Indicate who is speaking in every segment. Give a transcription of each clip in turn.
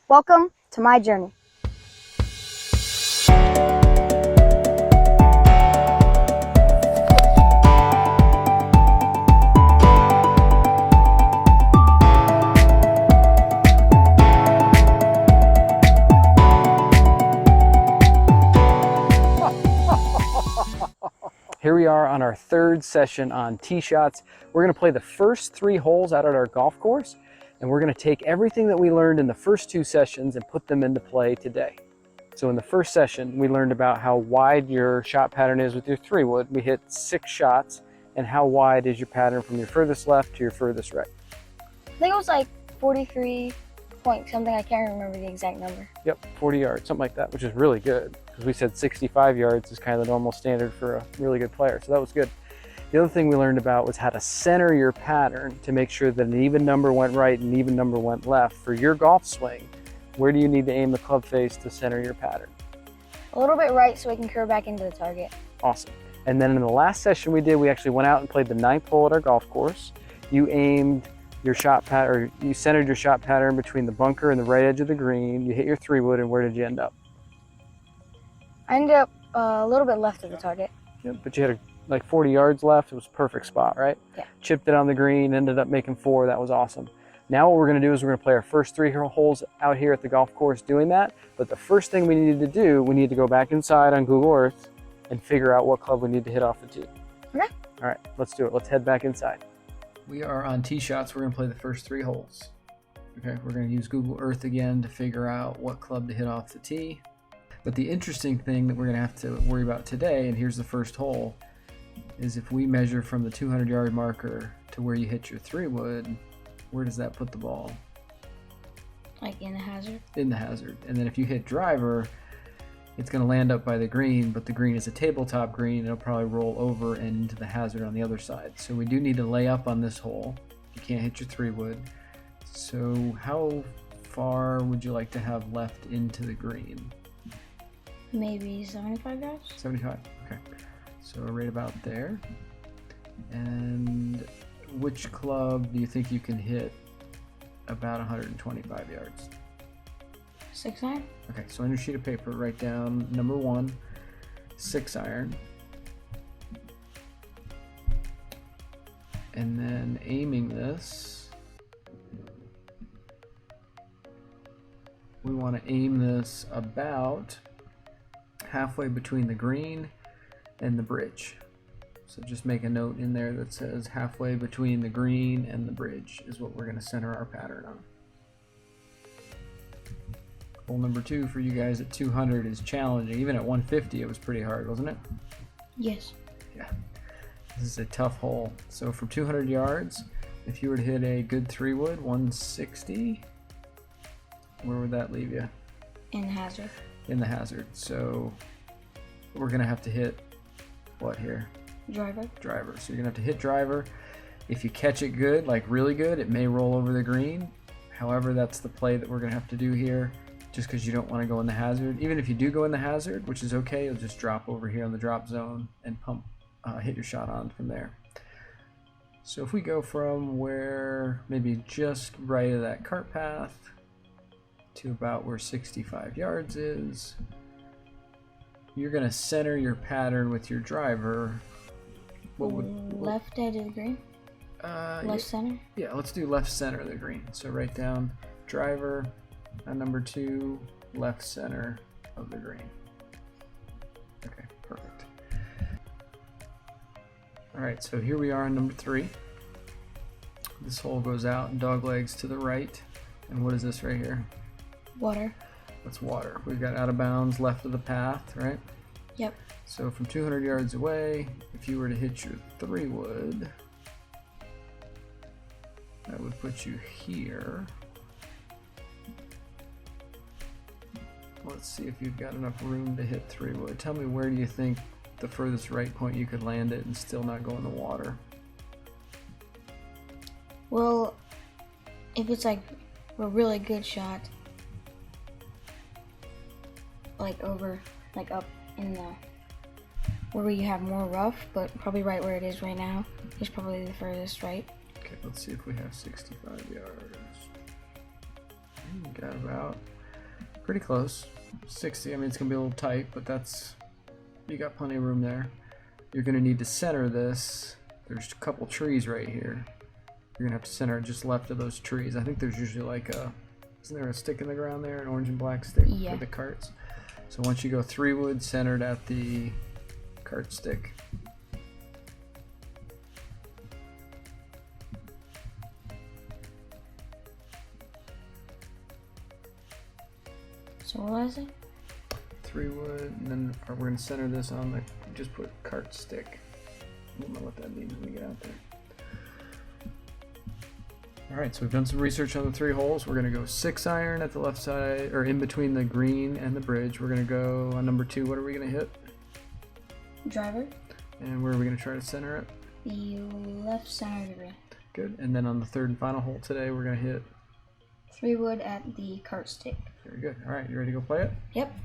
Speaker 1: Welcome to my journey.
Speaker 2: Here we are on our third session on tee shots. We're going to play the first 3 holes out at our golf course, and we're going to take everything that we learned in the first 2 sessions and put them into play today. So in the first session, we learned about how wide your shot pattern is with your 3-wood. We hit 6 shots, and how wide is your pattern from your furthest left to your furthest right.
Speaker 1: I think it was like 43 point something. I can't remember the exact number.
Speaker 2: Yep, 40 yards, something like that, which is really good, because we said 65 yards is kind of the normal standard for a really good player, so that was good. The other thing we learned about was how to center your pattern to make sure that an even number went right and an even number went left. For your golf swing, where do you need to aim the club face to center your pattern?
Speaker 1: A little bit right so it can curve back into the target.
Speaker 2: Awesome. And then in the last session we did, we actually went out and played the 9th hole at our golf course. You aimed your shot pattern, or you centered your shot pattern between the bunker and the right edge of the green. You hit your 3-wood, and where did you end up?
Speaker 1: I ended up a little bit left of the target.
Speaker 2: Yep, but you had like 40 yards left. It was a perfect spot, right?
Speaker 1: Yeah.
Speaker 2: Chipped it on the green, ended up making 4. That was awesome. Now what we're going to do is we're going to play our first 3 holes out here at the golf course doing that. But the first thing we needed to do, we need to go back inside on Google Earth and figure out what club we need to hit off the tee.
Speaker 1: Okay.
Speaker 2: All right, let's do it. Let's head back inside. We are on tee shots. We're going to play the first 3 holes. Okay, we're going to use Google Earth again to figure out what club to hit off the tee. But the interesting thing that we're going to have to worry about today, and here's the first hole, is if we measure from the 200-yard marker to where you hit your 3-wood, where does that put the ball?
Speaker 1: Like in the hazard?
Speaker 2: In the hazard. And then if you hit driver, it's going to land up by the green, but the green is a tabletop green. It'll probably roll over and into the hazard on the other side. So we do need to lay up on this hole. You can't hit your 3-wood. So how far would you like to have left into the green?
Speaker 1: Maybe 75 yards?
Speaker 2: 75, okay. So right about there. And which club do you think you can hit about 125 yards?
Speaker 1: 6-iron?
Speaker 2: Okay, so on your sheet of paper, write down number 1, 6-iron. And then aiming this, we want to aim this about halfway between the green and the bridge. So just make a note in there that says halfway between the green and the bridge is what we're going to center our pattern on. Hole number 2 for you guys at 200 is challenging. Even at 150 it was pretty hard, wasn't it?
Speaker 1: Yes.
Speaker 2: Yeah. This is a tough hole. So from 200 yards, if you were to hit a good 3-wood, 160, where would that leave you?
Speaker 1: In the hazard.
Speaker 2: In the hazard. So we're going to have to hit what here?
Speaker 1: Driver.
Speaker 2: Driver. So you're going to have to hit driver. If you catch it good, like really good, it may roll over the green. However, that's the play that we're going to have to do here, just because you don't want to go in the hazard. Even if you do go in the hazard, which is okay, you'll just drop over here on the drop zone and hit your shot on from there. So if we go from where maybe just right of that cart path to about where 65 yards is, you're going to center your pattern with your driver.
Speaker 1: Left edge of the green? Left center?
Speaker 2: Yeah, let's do left center of the green. So write down driver on number 2, left center of the green. Okay, perfect. All right, so here we are on number 3. This hole goes out and dog legs to the right. And what is this right here?
Speaker 1: Water.
Speaker 2: That's water. We've got out of bounds left of the path, right?
Speaker 1: Yep.
Speaker 2: So from 200 yards away, if you were to hit your 3-wood, that would put you here. Let's see if you've got enough room to hit 3-wood. Tell me, where do you think the furthest right point you could land it and still not go in the water?
Speaker 1: Well, if it's like a really good shot, like over, like up in the, where you have more rough, but probably right where it is right now, is probably the furthest right.
Speaker 2: Okay, let's see if we have 65 yards. Got about Pretty close. 60. I mean, it's gonna be a little tight, but you got plenty of room there. You're gonna need to center this. There's a couple trees right here. You're gonna have to center it just left of those trees. I think there's usually like isn't there a stick in the ground there, an orange and black stick for the carts? So once you go 3 wood centered at the cart stick.
Speaker 1: So what was it?
Speaker 2: 3 wood, and then we're going to center this on the, just put cart stick. I don't know what that means when we get out there. Alright, so we've done some research on the 3 holes. We're going to go 6 iron at the left side, or in between the green and the bridge. We're going to go on number 2. What are we going to hit?
Speaker 1: Driver.
Speaker 2: And where are we going to try to center it?
Speaker 1: The left center of the green.
Speaker 2: Good. And then on the 3rd and final hole today, we're going to hit
Speaker 1: 3 wood at the cart stick.
Speaker 2: Very good. Alright, you ready to go play it?
Speaker 1: Yep.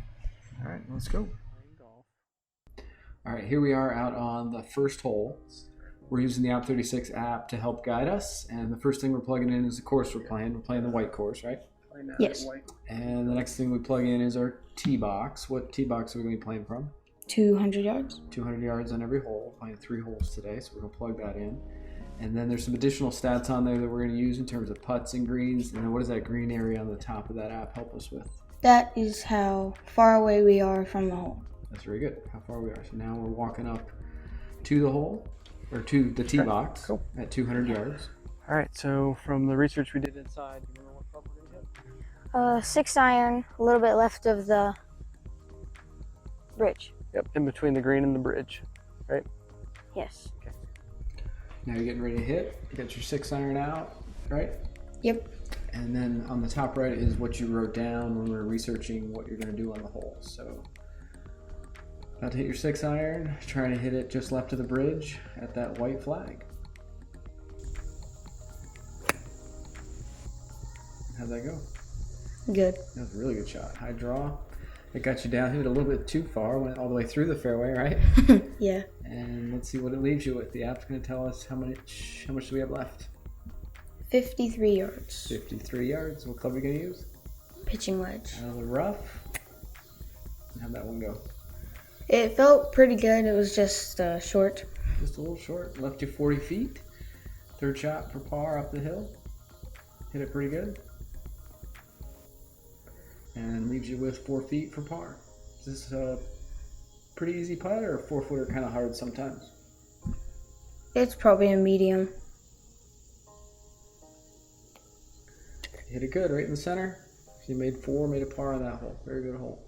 Speaker 2: Alright, let's go. Alright, here we are out on the first hole. We're using the App 36 app to help guide us, and the first thing we're plugging in is the course we're playing. We're playing the white course, right?
Speaker 1: Yes.
Speaker 2: And the next thing we plug in is our tee box. What tee box are we going to be playing from?
Speaker 1: 200 yards.
Speaker 2: 200 yards on every hole. Playing 3 holes today, so we're going to plug that in. And then there's some additional stats on there that we're going to use in terms of putts and greens. And then what does that green area on the top of that app help us with?
Speaker 1: That is how far away we are from the hole.
Speaker 2: That's very good. How far we are. So now we're walking up to the hole, or to the tee box at 200 yards.
Speaker 3: All right, so from the research we did inside, do you remember what club we're going to hit?
Speaker 4: 6 iron, a little bit left of the bridge.
Speaker 3: Yep, in between the green and the bridge, right?
Speaker 4: Yes.
Speaker 3: Okay.
Speaker 2: Now you're getting ready to hit. You got your 6 iron out, right?
Speaker 1: Yep.
Speaker 2: And then on the top right is what you wrote down when we were researching what you're going to do on the hole. So about to hit your 6 iron, trying to hit it just left of the bridge at that white flag. How'd that go?
Speaker 1: Good.
Speaker 2: That was a really good shot. High draw. It got you down, hit it a little bit too far, went all the way through the fairway, right?
Speaker 1: Yeah.
Speaker 2: And let's see what it leaves you with. The app's going to tell us how much do we have left?
Speaker 1: 53 yards.
Speaker 2: 53 yards. What club are you going to use?
Speaker 1: Pitching wedge.
Speaker 2: Out of the rough. How'd that one go?
Speaker 1: It felt pretty good. It was just short.
Speaker 2: Just a little short. Left you 40 feet. 3rd shot for par up the hill. Hit it pretty good. And leaves you with 4 feet for par. Is this a pretty easy putt or a 4-footer kind of hard sometimes?
Speaker 1: It's probably a medium.
Speaker 2: Hit it good right in the center. You made 4, made a par on that hole. Very good hole.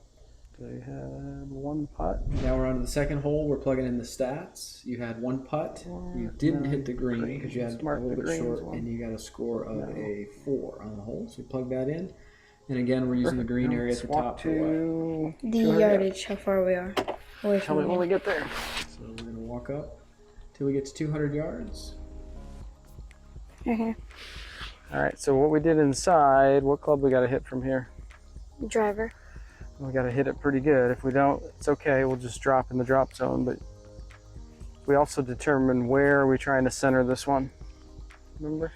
Speaker 3: They had 1 putt.
Speaker 2: Now we're on to the 2nd hole. We're plugging in the stats. You had 1 putt. You didn't hit the green because you had a little bit short, and you got a score of a 4 on the hole. So we plug that in. And again, we're using the green area at the top for what?
Speaker 1: The yardage, how far we are away
Speaker 3: Tell
Speaker 1: from
Speaker 3: me when we
Speaker 1: it.
Speaker 3: get there.
Speaker 2: So we're going to walk up till we get to 200 yards.
Speaker 4: Okay.
Speaker 3: All right, so what we did inside, what club we got to hit from here?
Speaker 4: Driver.
Speaker 3: We got to hit it pretty good. If we don't, it's okay. We'll just drop in the drop zone. But we also determine where are we trying to center this one. Remember?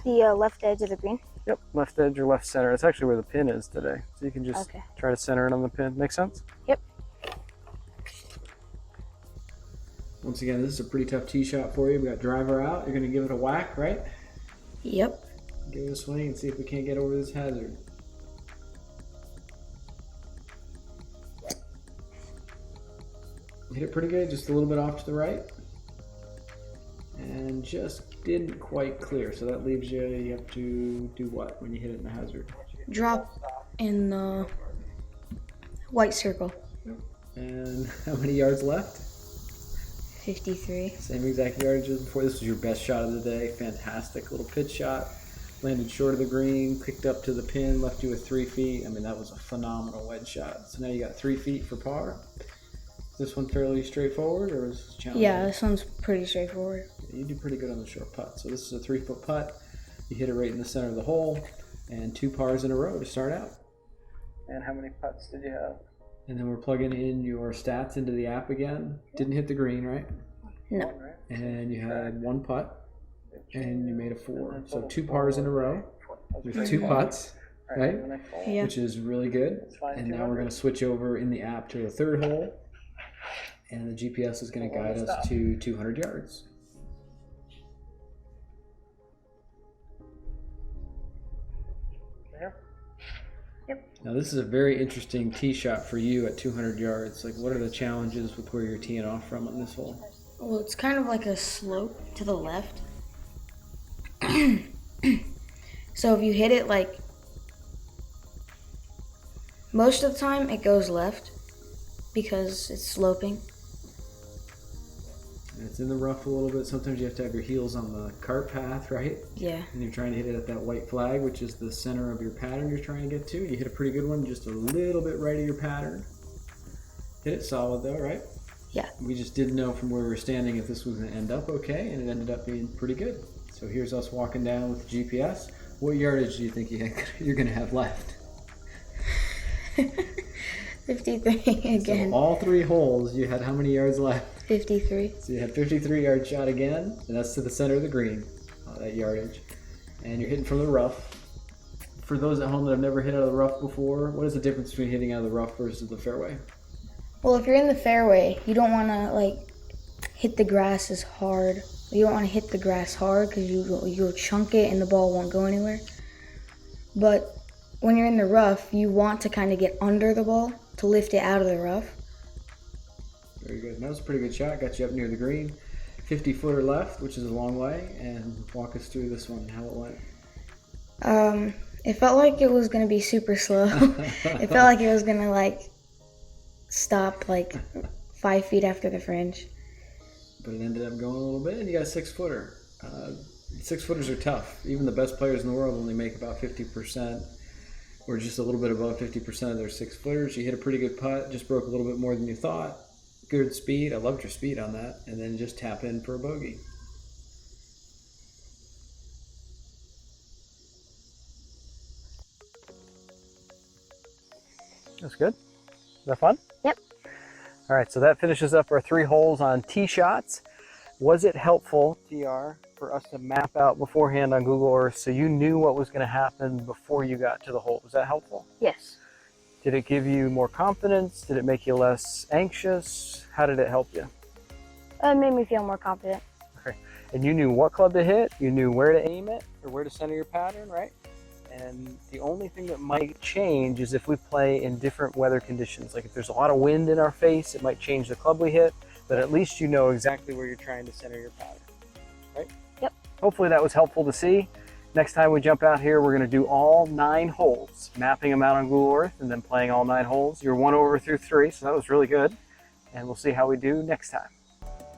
Speaker 4: The left edge of the green.
Speaker 3: Yep, left edge or left center. It's actually where the pin is today. So you can just try to center it on the pin. Make sense?
Speaker 4: Yep.
Speaker 2: Once again, this is a pretty tough tee shot for you. We got driver out. You're going to give it a whack, right?
Speaker 1: Yep.
Speaker 2: Give it a swing and see if we can't get over this hazard. Hit it pretty good, just a little bit off to the right. And just didn't quite clear. So that leaves you have to do what when you hit it in the hazard?
Speaker 1: Drop in the white circle.
Speaker 2: And how many yards left?
Speaker 1: 53.
Speaker 2: Same exact yardage as before. This was your best shot of the day. Fantastic little pitch shot. Landed short of the green, kicked up to the pin, left you with 3 feet. I mean, that was a phenomenal wedge shot. So now you got 3 feet for par. Is this one fairly straightforward, or is this challenging?
Speaker 1: Yeah, this one's pretty straightforward.
Speaker 2: You do pretty good on the short putt. So this is a 3-foot putt. You hit it right in the center of the hole, and 2 pars in a row to start out.
Speaker 3: And how many putts did you have?
Speaker 2: And then we're plugging in your stats into the app again. Didn't hit the green, right?
Speaker 1: No.
Speaker 2: And you had 1 putt, and you made a 4. So 2 pars in a row with 2 putts. right?
Speaker 1: Yeah.
Speaker 2: Which is really good.
Speaker 3: fine,
Speaker 2: And now we're going to switch over in the app to the third hole. And the GPS is going to guide us to 200 yards.
Speaker 3: There.
Speaker 2: Now this is a very interesting tee shot for you at 200 yards. Like, what are the challenges with where you're teeing off from on this hole?
Speaker 1: Well, it's kind of like a slope to the left. So if you hit it like, most of the time it goes left because it's sloping.
Speaker 2: And it's in the rough a little bit. Sometimes you have to have your heels on the cart path, right?
Speaker 1: Yeah.
Speaker 2: And you're trying to hit it at that white flag, which is the center of your pattern you're trying to get to. You hit a pretty good one, just a little bit right of your pattern. Hit it solid though, right?
Speaker 1: Yeah.
Speaker 2: We just didn't know from where we were standing if this was going to end up okay, and it ended up being pretty good. So here's us walking down with the GPS. What yardage do you think you're going to have left?
Speaker 1: 53 again.
Speaker 2: So all 3 holes, you had how many yards left?
Speaker 1: 53.
Speaker 2: So you had 53-yard shot again, and that's to the center of the green, that yardage. And you're hitting from the rough. For those at home that have never hit out of the rough before, what is the difference between hitting out of the rough versus the fairway?
Speaker 1: Well, if you're in the fairway, you don't want to like hit the grass as hard. You don't want to hit the grass hard because you'll chunk it and the ball won't go anywhere. But when you're in the rough, you want to kind of get under the ball to lift it out of the rough.
Speaker 2: Very good. That was a pretty good shot. Got you up near the green. 50-footer left, which is a long way. And walk us through this one, how it went.
Speaker 1: It felt like it was going to be super slow. It felt like it was going to like stop like 5 feet after the fringe.
Speaker 2: But it ended up going a little bit, and you got a 6-footer. 6-footers are tough. Even the best players in the world only make about 50%, or just a little bit above 50% of their 6-footers. You hit a pretty good putt, just broke a little bit more than you thought. Good speed. I loved your speed on that. And then just tap in for a bogey.
Speaker 3: That's good. Is that fun?
Speaker 4: Yep.
Speaker 3: All right, so that finishes up our 3 holes on tee shots. Was it helpful, TR, for us to map out beforehand on Google Earth so you knew what was going to happen before you got to the hole? Was that helpful?
Speaker 4: Yes.
Speaker 3: Did it give you more confidence? Did it make you less anxious? How did it help you?
Speaker 4: It made me feel more confident.
Speaker 3: Okay. And you knew what club to hit, you knew where to aim it, or where to center your pattern, right? And the only thing that might change is if we play in different weather conditions. Like if there's a lot of wind in our face, it might change the club we hit, but at least you know exactly where you're trying to center your pattern, right?
Speaker 4: Yep.
Speaker 3: Hopefully that was helpful to see. Next time we jump out here, we're going to do all 9 holes, mapping them out on Google Earth and then playing all 9 holes. You're 1 over through 3, so that was really good. And we'll see how we do next time.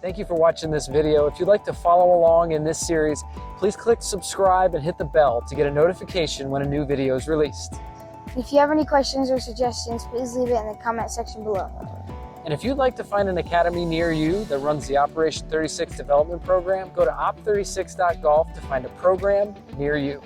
Speaker 3: Thank you for watching this video. If you'd like to follow along in this series, please click subscribe and hit the bell to get a notification when a new video is released.
Speaker 4: If you have any questions or suggestions, please leave it in the comment section below.
Speaker 3: And if you'd like to find an academy near you that runs the Operation 36 development program, go to op36.golf to find a program near you.